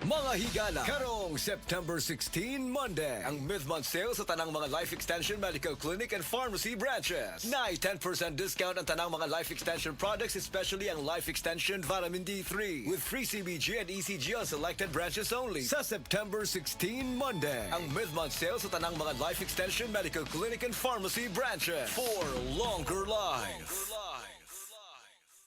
Mga higala, karong September 16, Monday, ang mid-month sale sa tanang mga Life Extension Medical Clinic and Pharmacy branches. Na 10% discount ang tanang mga Life Extension products, especially ang Life Extension Vitamin D3 with free CBG and ECG on selected branches only. Sa September 16, Monday, ang mid-month sale sa tanang mga Life Extension Medical Clinic and Pharmacy branches for longer life.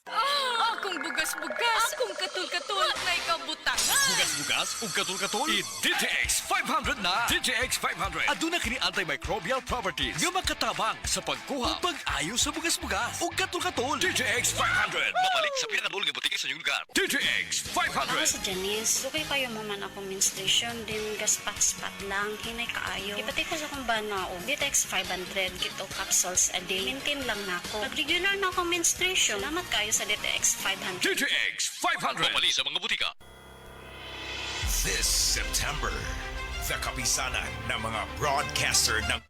Akong bugas-bugas, akong katul-katul, may kabutangan. Bugas-bugas ug katul-katul i-DTX 500 na. DTX 500 aduna kini antimicrobial properties nga makatabang sa pagkuha ug pag-ayo sa bugas-bugas ug katul-katul. DTX 500 mabalik sa pinakadulong nga butike sa inyong lugar. DTX Ako 500. si Janice, lukay kayo maman ako menstruation, din gaspat-spat lang, hinay kaayo. Ipatay ko sa kong banao, Ditex 500, gito capsules a day. Maintain lang na ako. Pag-regular na ako menstruation, salamat kayo sa Ditex 500. DTX 500 mabalik sa mga butika. This September, the kapisanan ng mga broadcaster ng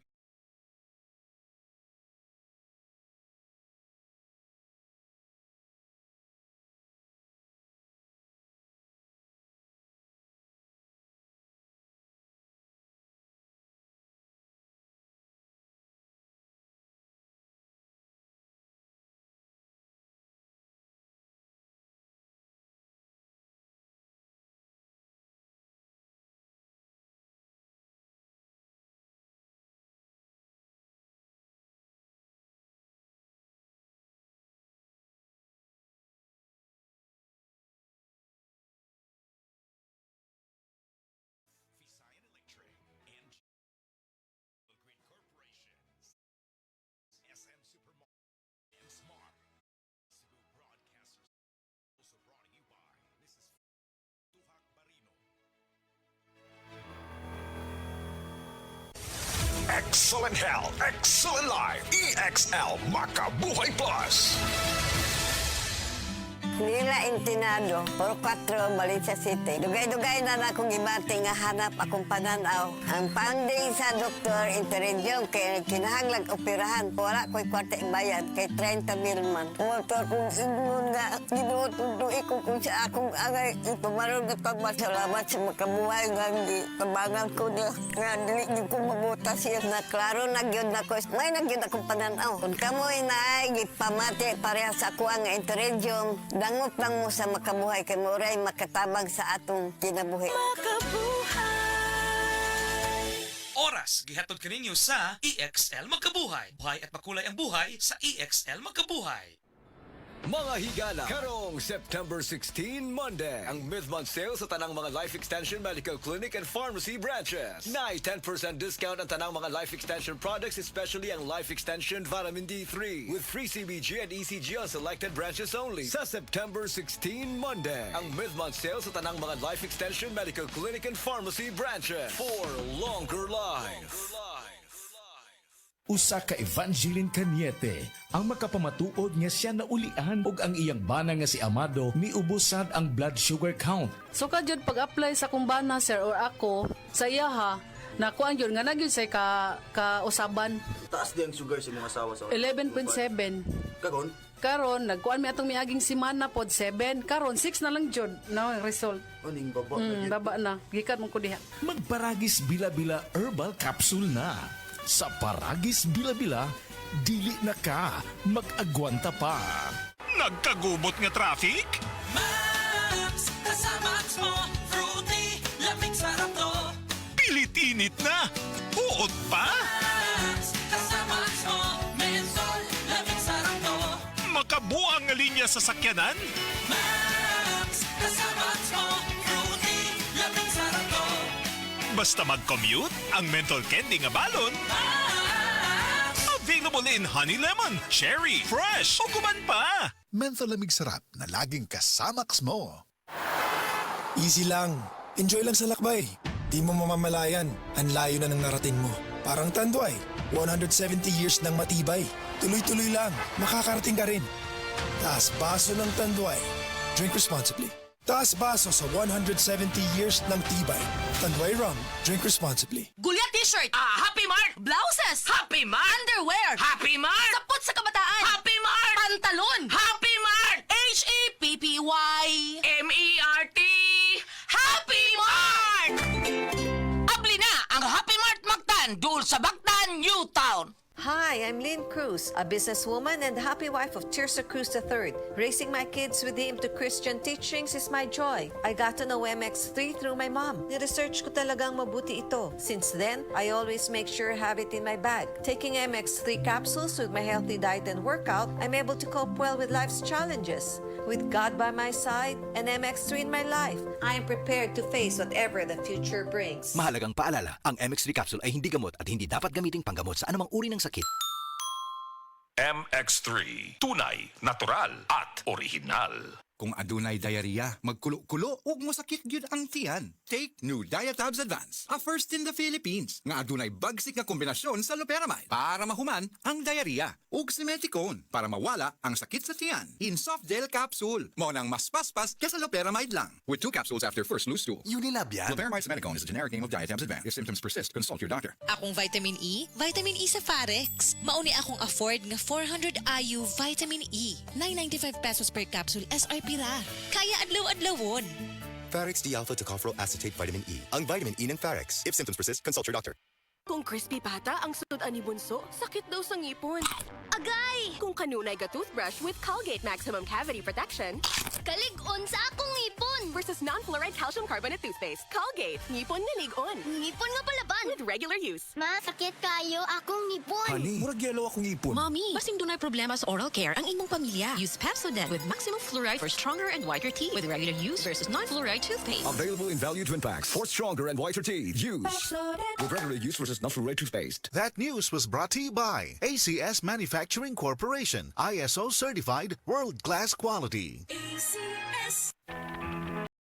Visayan Electric and Green Corporations, SM Supermarket and Smart. Cebu Broadcasters also brought to you by Mrs. Tuhak Barino. Excellent health, excellent life. EXL Makabuhay Plus. Nila Intinado, Puro 4, Valencia City. Dugay-dugay na akong ibati nga hanap akong pananaw. Ang panding sa doktor, intervention, kay kinahanglag operahan. Wala ko'y kwarte bayad, kay 30 mil man. Motor kong ingon nga, ginutuloy ko kung sa akong angay. Ipamarong na pagmasalamat sa makabuhay nga hindi. Kabangan ko niya, nga dili ko mabuta siya na klaro na gyud na ko. May nagyud akong pananaw. Kung kamoy na ay gipamati pareha sa ako ang intervention, dangot lang mo sa makabuhay kay Moray makatabang sa atong kinabuhi. Oras gihatod kaninyo sa EXL Magkabuhay. Buhay at makulay ang buhay sa EXL Magkabuhay. Mga higala, karong September 16, Monday, ang mid-month sale sa tanang mga Life Extension Medical Clinic and Pharmacy branches. Na 10% discount ang tanang mga Life Extension products, especially ang Life Extension Vitamin D3 with free CBG and ECG on selected branches only. Sa September 16, Monday, ang mid-month sale sa tanang mga Life Extension Medical Clinic and Pharmacy branches for longer life. Usa ka Evangeline Cañete ang makapamatuod nga siya naulian og ang iyang bana nga si Amado miubusad ang blood sugar count. So jud pag-apply sa kumbana sir or ako sa iya ha nakuan yun nga nagyud say ka usaban Taas di ang sugar sa mga asawa sa 11.7 karon nagkuan mi atong miaging semana pod 7 karon 6 na lang jud no ang result. Aning baba Baba na gikan mo ko diha. Magparagis bila-bila herbal capsule na. Sa Paragis Bila-Bila, dili na ka mag-agwanta pa. Nagkagubot nga traffic? Max, kasama mo, fruity, lamig sarap to. Pilit-init na? Uod pa? Max, kasama mo, mentol, lamig sarap to. Makabuang nga linya sa sakyanan? Max, kasama mo, fruity, lamig sarap to. Basta mag-commute, ang menthol candy nga balon. Available in honey lemon, cherry, fresh, o kuman pa. Menthol lamig sarap na laging kasamax mo. Easy lang. Enjoy lang sa lakbay. Di mo mamamalayan. Ang layo na ng narating mo. Parang Tanduay. 170 years ng matibay. Tuloy-tuloy lang. Makakarating ka rin. Taas baso ng Tanduay. Drink responsibly. Taas baso sa 170 years ng tibay. Tanduay Rum. Drink responsibly. Gulya t-shirt, Happy Mart. Blouses, Happy Mart. Underwear, Happy Mart. Sapot sa kabataan, Happy Mart. Pantalon, Happy Mart. Happy Mart. Happy Mart. Dul sa Bactan, Newtown. Hi, I'm Lynn Cruz, a businesswoman and happy wife of Tirsa Cruz III. Raising my kids with him to Christian teachings is my joy. I got to know MX3 through my mom. Ni-research ko talagang mabuti ito. Since then, I always make sure I have it in my bag. Taking MX3 capsules with my healthy diet and workout, I'm able to cope well with life's challenges. With God by my side and MX3 in my life, I am prepared to face whatever the future brings. Mahalagang paalala, ang MX3 capsule ay hindi gamot at hindi dapat gamiting panggamot sa anumang uri ng sakit. MX3. Tunay, natural, at original. Kung adunay diarrhea, magkulo-kulo ug mosakit gyud ang tiyan. Take new Diatabs Advance, a first in the Philippines nga adunay bagsik nga kombinasyon sa loperamide para mahuman ang diarrhea ug simeticone para mawala ang sakit sa tiyan. In soft gel capsule, mo nang mas paspas kaysa loperamide lang. With 2 capsules after first loose stool. Unilab yan. Loperamide simeticone is a generic name of Diatabs Advance. If symptoms persist, consult your doctor. Akong vitamin E sa Farex. Mauni akong afford nga 400 IU vitamin E. 995 pesos per capsule SRP ra. Kaya adlaw-adlawon. Farex D-alpha tocopherol acetate vitamin E. Ang vitamin E ng Farex. If symptoms persist, consult your doctor. Kung crispy pata ang sudan ni bunso, sakit daw sa ngipon. Agay! Kung kanunay ga toothbrush with Colgate Maximum Cavity Protection, kalig-on sa akong ngipon! Versus non-fluoride calcium carbonate toothpaste, Colgate, ngipon nga lig-on. Ngipon nga palaban! With regular use. Ma, sakit kayo akong ngipon. Honey, murag yelo akong ipon. Mommy, basing dunay problema sa oral care ang imong pamilya. Use Pepsodent with maximum fluoride for stronger and whiter teeth with regular use versus non-fluoride toothpaste. Available in value twin packs for stronger and whiter teeth. Use with regular use versus non-fluoride toothpaste. That news was brought to you by ACS Manufacturing Corporation, ISO certified, world-class quality. ACS.